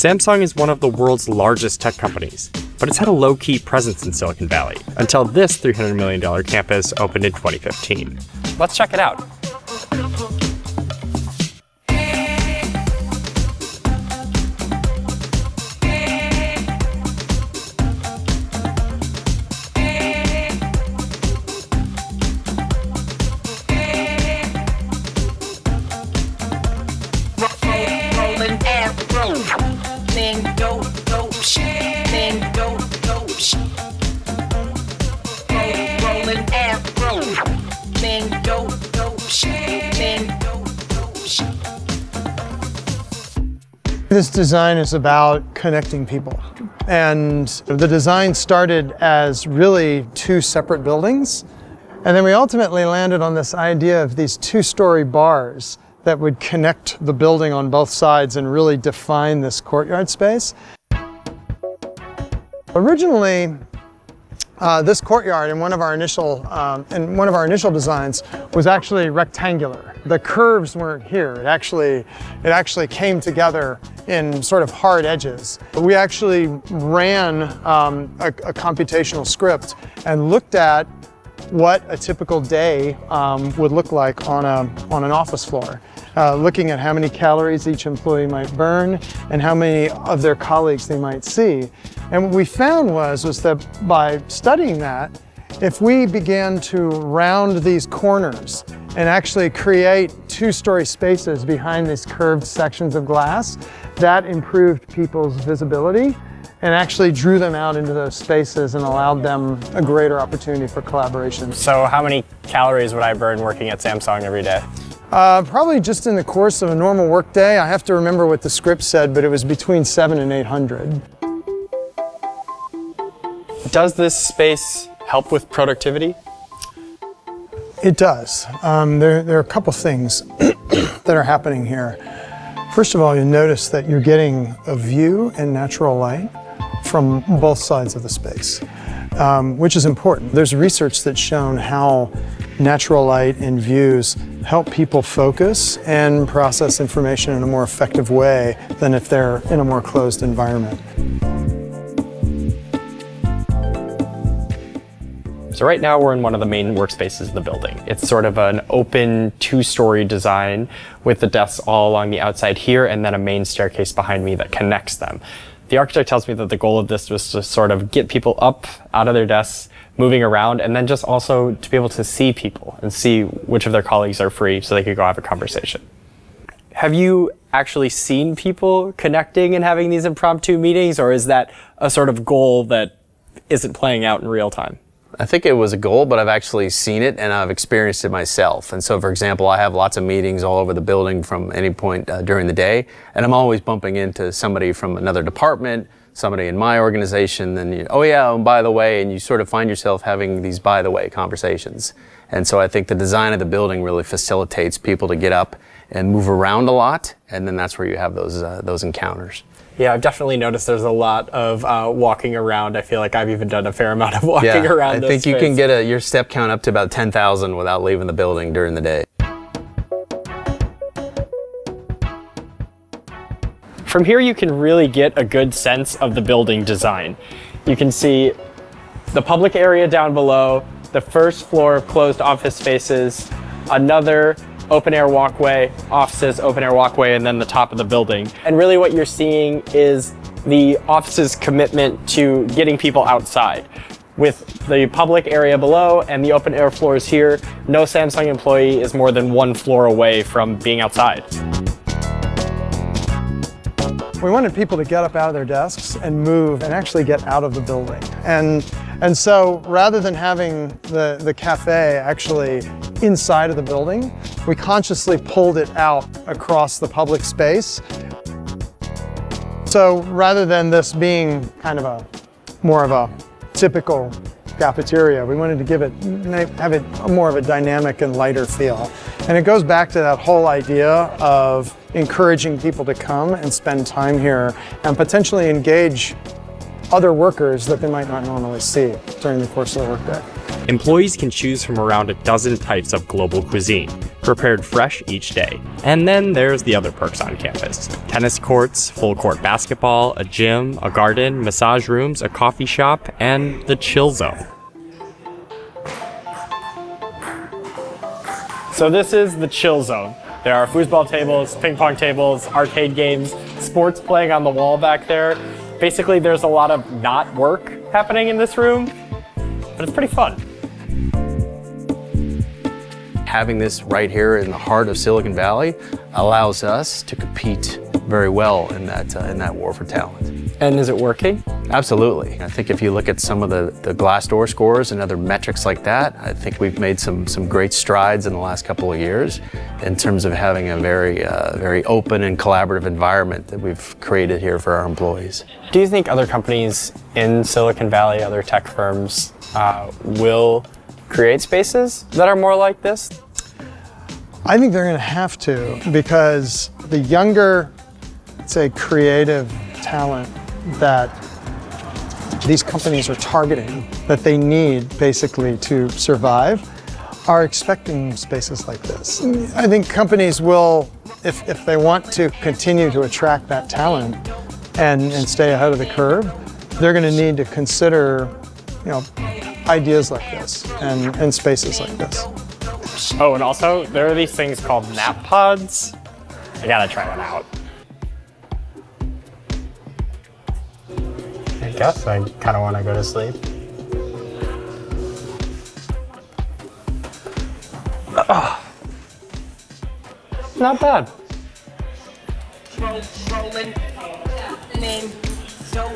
Samsung is one of the world's largest tech companies, but it's had a low-key presence in Silicon Valley until this $300 million campus opened in 2015. Let's check it out. This design is about connecting people. And the design started as really two separate buildings. And then we ultimately landed on this idea of these two-story bars that would connect the building on both sides and really define this courtyard space. Originally, this courtyard in one of our initial designs was actually rectangular. The curves weren't here. It actually came together in sort of hard edges. We actually ran a computational script and looked at what a typical day would look like on an office floor. Looking at how many calories each employee might burn and how many of their colleagues they might see. And what we found was that by studying that, if we began to round these corners and actually create two-story spaces behind these curved sections of glass, that improved people's visibility and actually drew them out into those spaces and allowed them a greater opportunity for collaboration. So how many calories would I burn working at Samsung every day? Probably just in the course of a normal workday. I have to remember what the script said, but it was between 700 and 800. Does this space help with productivity? It does. There are a couple things that are happening here. First of all, you notice that you're getting a view and natural light from both sides of the space, which is important. There's research that's shown how natural light and views help people focus and process information in a more effective way than if they're in a more closed environment. So right now we're in one of the main workspaces of the building. It's sort of an open two-story design with the desks all along the outside here and then a main staircase behind me that connects them. The architect tells me that the goal of this was to sort of get people up out of their desks, moving around, and then just also to be able to see people and see which of their colleagues are free so they could go have a conversation. Have you actually seen people connecting and having these impromptu meetings, or is that a sort of goal that isn't playing out in real time? I think it was a goal, but I've actually seen it and I've experienced it myself. And so, for example, I have lots of meetings all over the building from any point during the day, and I'm always bumping into somebody from another department, somebody in my organization, and oh yeah, and by the way, and you sort of find yourself having these by the way conversations. And so I think the design of the building really facilitates people to get up and move around a lot, and then that's where you have those encounters. Yeah, I've definitely noticed there's a lot of walking around. I feel like I've even done a fair amount of walking around. I think you can get your step count up to about 10,000 without leaving the building during the day. From here, you can really get a good sense of the building design. You can see the public area down below, the first floor of closed office spaces, another open air walkway, offices, open air walkway, and then the top of the building. And really what you're seeing is the office's commitment to getting people outside. With the public area below and the open air floors here, no Samsung employee is more than one floor away from being outside. We wanted people to get up out of their desks and move and actually get out of the building. And so rather than having the cafe actually inside of the building, we consciously pulled it out across the public space. So rather than this being kind of more of a typical cafeteria, we wanted to have it more of a dynamic and lighter feel. And it goes back to that whole idea of encouraging people to come and spend time here and potentially engage other workers that they might not normally see during the course of the workday. Employees can choose from around a dozen types of global cuisine, prepared fresh each day. And then there's the other perks on campus. Tennis courts, full court basketball, a gym, a garden, massage rooms, a coffee shop, and the chill zone. So this is the chill zone. There are foosball tables, ping pong tables, arcade games, sports playing on the wall back there. Basically, there's a lot of not work happening in this room, but it's pretty fun. Having this right here in the heart of Silicon Valley allows us to compete very well in that war for talent. And is it working? Absolutely. I think if you look at some of the Glassdoor scores and other metrics like that, I think we've made some great strides in the last couple of years in terms of having a very open and collaborative environment that we've created here for our employees. Do you think other companies in Silicon Valley, other tech firms, will create spaces that are more like this? I think they're going to have to, because the younger, say, creative talent that these companies are targeting, that they need basically to survive, are expecting spaces like this. I think companies will, if they want to continue to attract that talent and stay ahead of the curve, they're going to need to consider, ideas like this and spaces like this. Oh, and also, there are these things called nap pods. I gotta try one out. I guess I kind of want to go to sleep. Not bad. Rolling, name, so